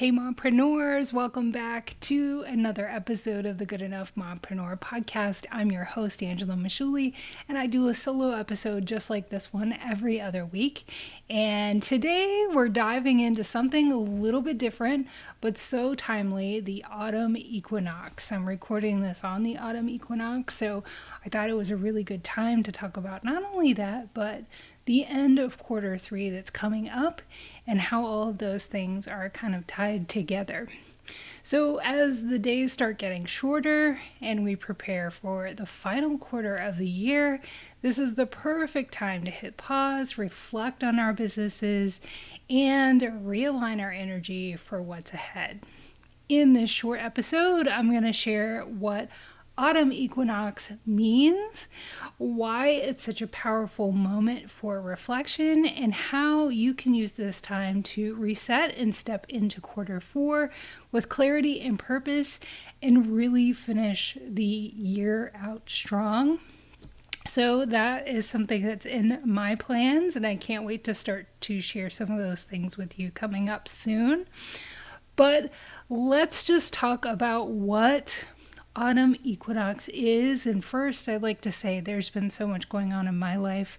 Hey mompreneurs, welcome back to another episode of the Good Enough Mompreneur Podcast. I'm your host, Angela Mashuli, and I do a solo episode just like this one every other week. And today we're diving into something a little bit different, but so timely, the Autumn Equinox. I'm recording this on the Autumn Equinox, so I thought it was a really good time to talk about not only that, but the end of quarter three that's coming up and how all of those things are kind of tied together. So as the days start getting shorter and we prepare for the final quarter of the year, this is the perfect time to hit pause, reflect on our businesses, and realign our energy for what's ahead. In this short episode, I'm going to share what Autumn Equinox means, why it's such a powerful moment for reflection, and how you can use this time to reset and step into quarter four with clarity and purpose and really finish the year out strong. So that is something that's in my plans, and I can't wait to start to share some of those things with you coming up soon. But let's just talk about what Autumn Equinox is. And first, I'd like to say there's been so much going on in my life.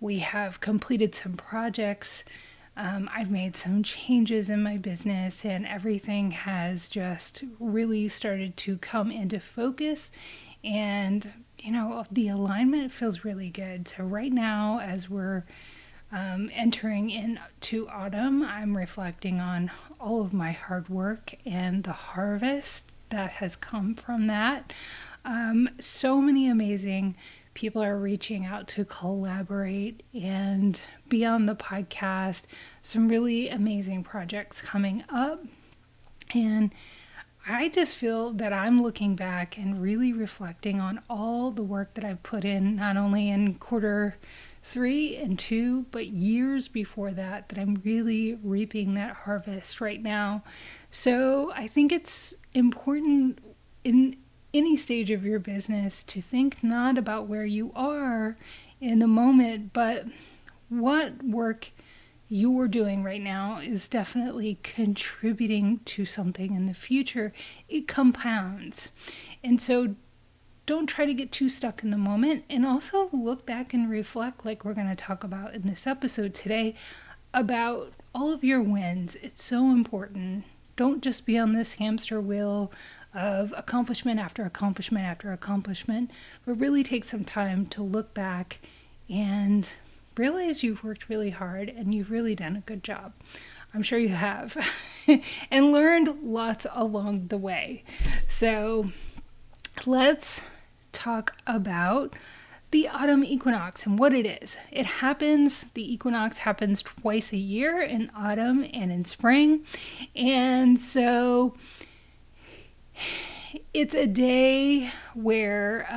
We have completed some projects. I've made some changes in my business, and everything has just really started to come into focus. And, the alignment feels really good. So right now, as we're entering into autumn, I'm reflecting on all of my hard work and the harvest that has come from that. So many amazing people are reaching out to collaborate and be on the podcast. Some really amazing projects coming up. And I just feel that I'm looking back and really reflecting on all the work that I've put in, not only in quarter 3 and 2, but years before that I'm really reaping that harvest right now. So I think it's important in any stage of your business to think not about where you are in the moment, but what work you're doing right now is definitely contributing to something in the future. It compounds. And so don't try to get too stuck in the moment, and also look back and reflect, like we're going to talk about in this episode today, about all of your wins. It's so important. Don't just be on this hamster wheel of accomplishment after accomplishment after accomplishment, but really take some time to look back and realize you've worked really hard and you've really done a good job. I'm sure you have, and learned lots along the way. So let's talk about the autumn equinox and what it is. The equinox happens twice a year, in autumn and in spring. And so it's a day where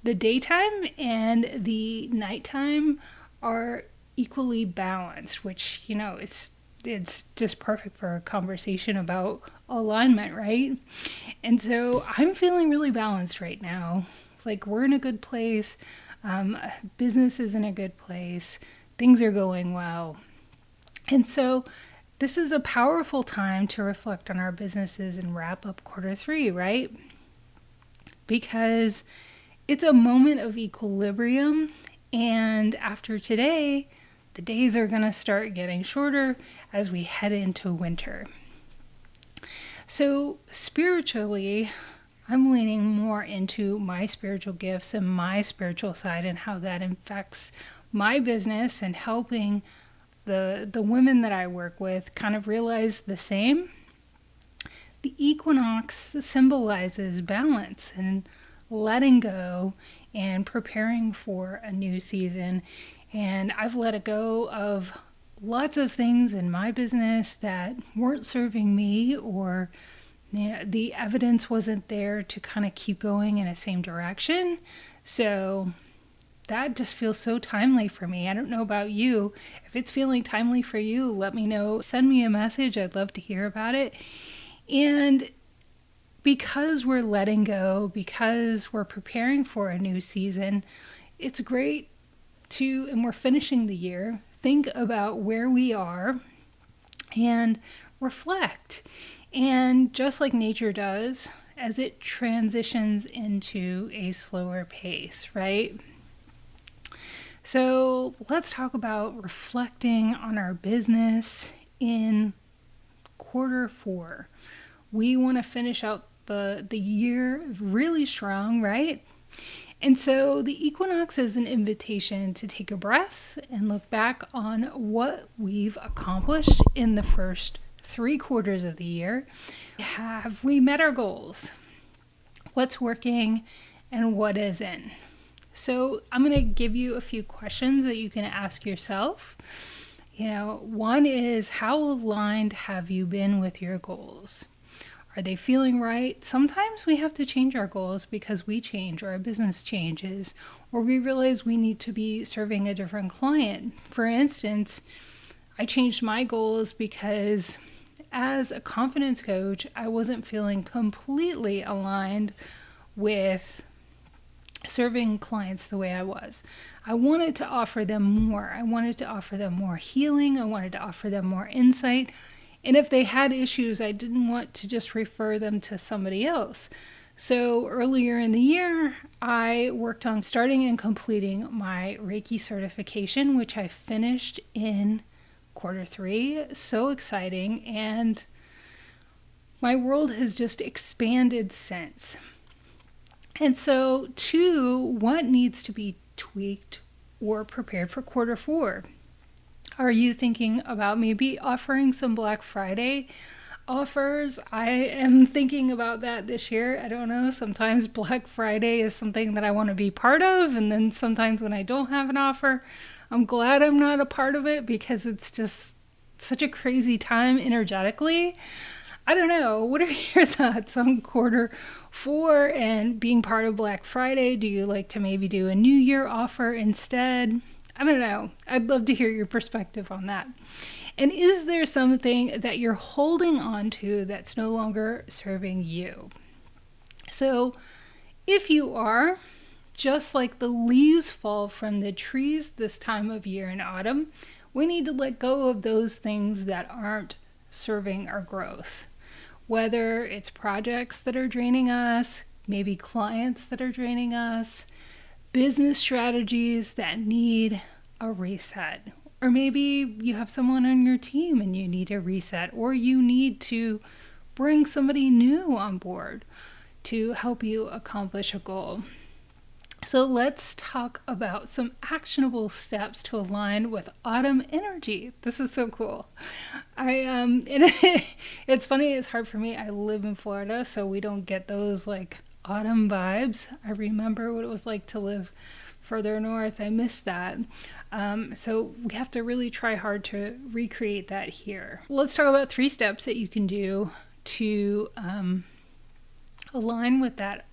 the daytime and the nighttime are equally balanced, which, it's just perfect for a conversation about alignment, right? And so I'm feeling really balanced right now. Like, we're in a good place. Business is in a good place. Things are going well. And so this is a powerful time to reflect on our businesses and wrap up quarter 3, right? Because it's a moment of equilibrium. And after today, the days are going to start getting shorter as we head into winter. So spiritually, I'm leaning more into my spiritual gifts and my spiritual side and how that affects my business, and helping the women that I work with kind of realize the same. The equinox symbolizes balance and letting go and preparing for a new season. And I've let it go of lots of things in my business that weren't serving me, or the evidence wasn't there to kind of keep going in the same direction. So that just feels so timely for me. I don't know about you. If it's feeling timely for you, let me know. Send me a message. I'd love to hear about it. And because we're letting go, because we're preparing for a new season, it's great and we're finishing the year, think about where we are and reflect. And just like nature does, as it transitions into a slower pace, right? So let's talk about reflecting on our business in quarter 4. We want to finish out the year really strong, right? And so the equinox is an invitation to take a breath and look back on what we've accomplished in the first 3 quarters of the year. Have we met our goals? What's working and what isn't? So I'm going to give you a few questions that you can ask yourself. One is, how aligned have you been with your goals? Are they feeling right? Sometimes we have to change our goals because we change or our business changes, or we realize we need to be serving a different client. For instance, I changed my goals because as a confidence coach, I wasn't feeling completely aligned with serving clients the way I was. I wanted to offer them more. I wanted to offer them more healing. I wanted to offer them more insight. And if they had issues, I didn't want to just refer them to somebody else. So earlier in the year, I worked on starting and completing my Reiki certification, which I finished in quarter 3. So exciting. And my world has just expanded since. And so, 2, what needs to be tweaked or prepared for quarter 4? Are you thinking about maybe offering some Black Friday offers? I am thinking about that this year. I don't know. Sometimes Black Friday is something that I want to be part of. And then sometimes when I don't have an offer, I'm glad I'm not a part of it because it's just such a crazy time energetically. I don't know. What are your thoughts on quarter 4 and being part of Black Friday? Do you like to maybe do a New Year offer instead? I don't know. I'd love to hear your perspective on that. And is there something that you're holding on to that's no longer serving you? So if you are, just like the leaves fall from the trees this time of year in autumn, we need to let go of those things that aren't serving our growth. Whether it's projects that are draining us, maybe clients that are draining us, business strategies that need a reset. Or maybe you have someone on your team and you need a reset, or you need to bring somebody new on board to help you accomplish a goal. So let's talk about some actionable steps to align with autumn energy. This is so cool. It's funny, it's hard for me. I live in Florida, so we don't get those like autumn vibes. I remember what it was like to live further north. I miss that. So we have to really try hard to recreate that here. Let's talk about 3 steps that you can do to align with that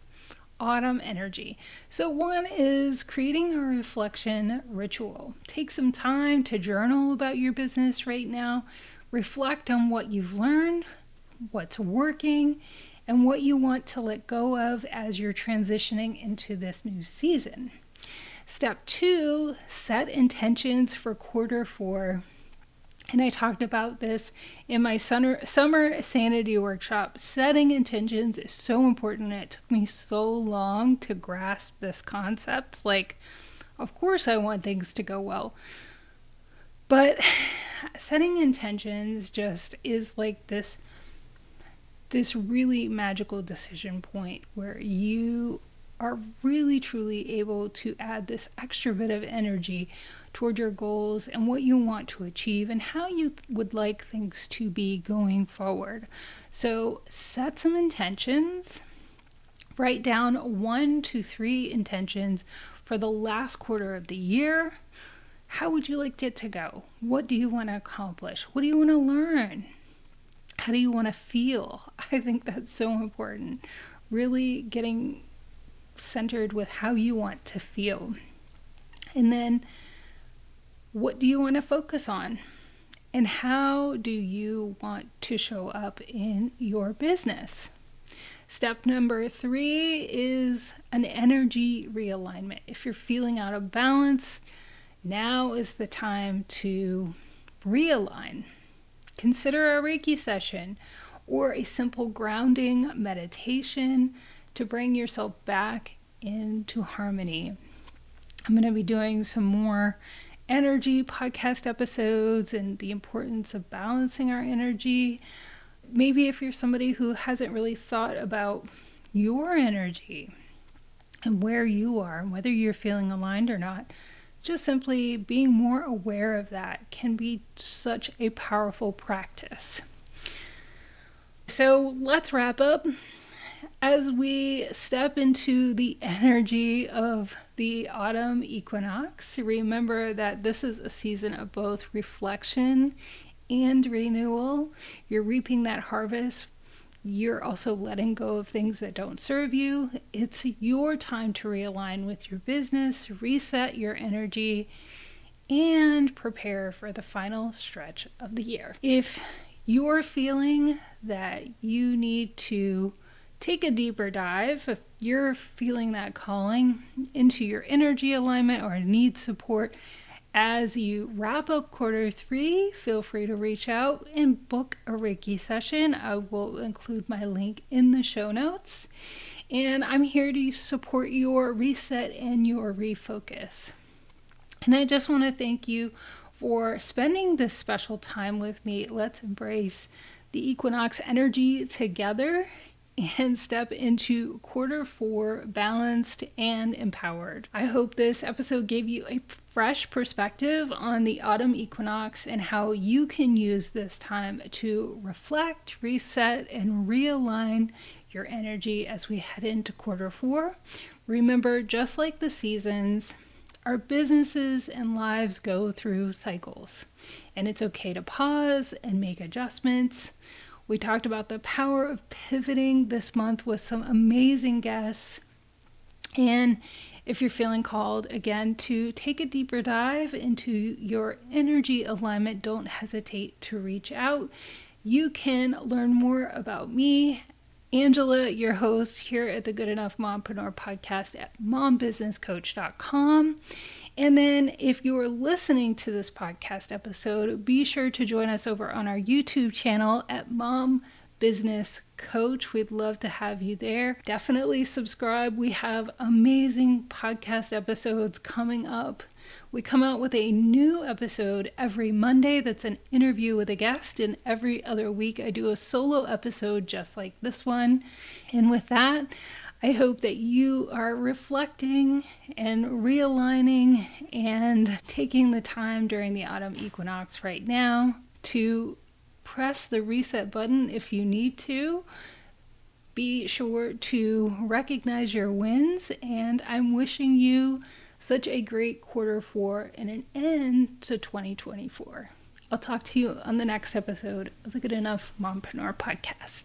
autumn energy. So 1 is creating a reflection ritual. Take some time to journal about your business right now. Reflect on what you've learned, what's working, and what you want to let go of as you're transitioning into this new season. Step 2, set intentions for quarter 4. And I talked about this in my summer sanity workshop. Setting intentions is so important. It took me so long to grasp this concept. Like, of course I want things to go well. But setting intentions just is like this really magical decision point where you are really truly able to add this extra bit of energy toward your goals and what you want to achieve and how you would like things to be going forward. So set some intentions. Write down 1 to 3 intentions for the last quarter of the year. How would you like it to go? What do you want to accomplish? What do you want to learn? How do you want to feel? I think that's so important. Really getting centered with how you want to feel. And then what do you want to focus on? And how do you want to show up in your business? Step number 3 is an energy realignment. If you're feeling out of balance, now is the time to realign. consider a Reiki session or a simple grounding meditation to bring yourself back into harmony. I'm going to be doing some more energy podcast episodes and the importance of balancing our energy. Maybe if you're somebody who hasn't really thought about your energy and where you are and whether you're feeling aligned or not, just simply being more aware of that can be such a powerful practice. So let's wrap up. As we step into the energy of the autumn equinox, remember that this is a season of both reflection and renewal. You're reaping that harvest. You're also letting go of things that don't serve you. It's your time to realign with your business, reset your energy, and prepare for the final stretch of the year. If you're feeling that you need to take a deeper dive, if you're feeling that calling into your energy alignment or need support as you wrap up quarter 3, feel free to reach out and book a Reiki session. I will include my link in the show notes. And I'm here to support your reset and your refocus. And I just want to thank you for spending this special time with me. Let's embrace the equinox energy together and step into quarter 4 balanced and empowered. I hope this episode gave you a fresh perspective on the autumn equinox and how you can use this time to reflect, reset, and realign your energy as we head into quarter 4. Remember, just like the seasons, our businesses and lives go through cycles, and it's okay to pause and make adjustments. We talked about the power of pivoting this month with some amazing guests. And if you're feeling called again to take a deeper dive into your energy alignment, don't hesitate to reach out. You can learn more about me, Angela, your host here at the Good Enough Mompreneur Podcast at mombusinesscoach.com. And then if you're listening to this podcast episode, be sure to join us over on our YouTube channel at Mom Business Coach. We'd love to have you there. Definitely subscribe. We have amazing podcast episodes coming up. We come out with a new episode every Monday that's an interview with a guest, and every other week I do a solo episode just like this one. And with that, I hope that you are reflecting and realigning and taking the time during the autumn equinox right now to press the reset button if you need to. Be sure to recognize your wins, and I'm wishing you such a great quarter 4 and an end to 2024. I'll talk to you on the next episode of the Good Enough Mompreneur Podcast.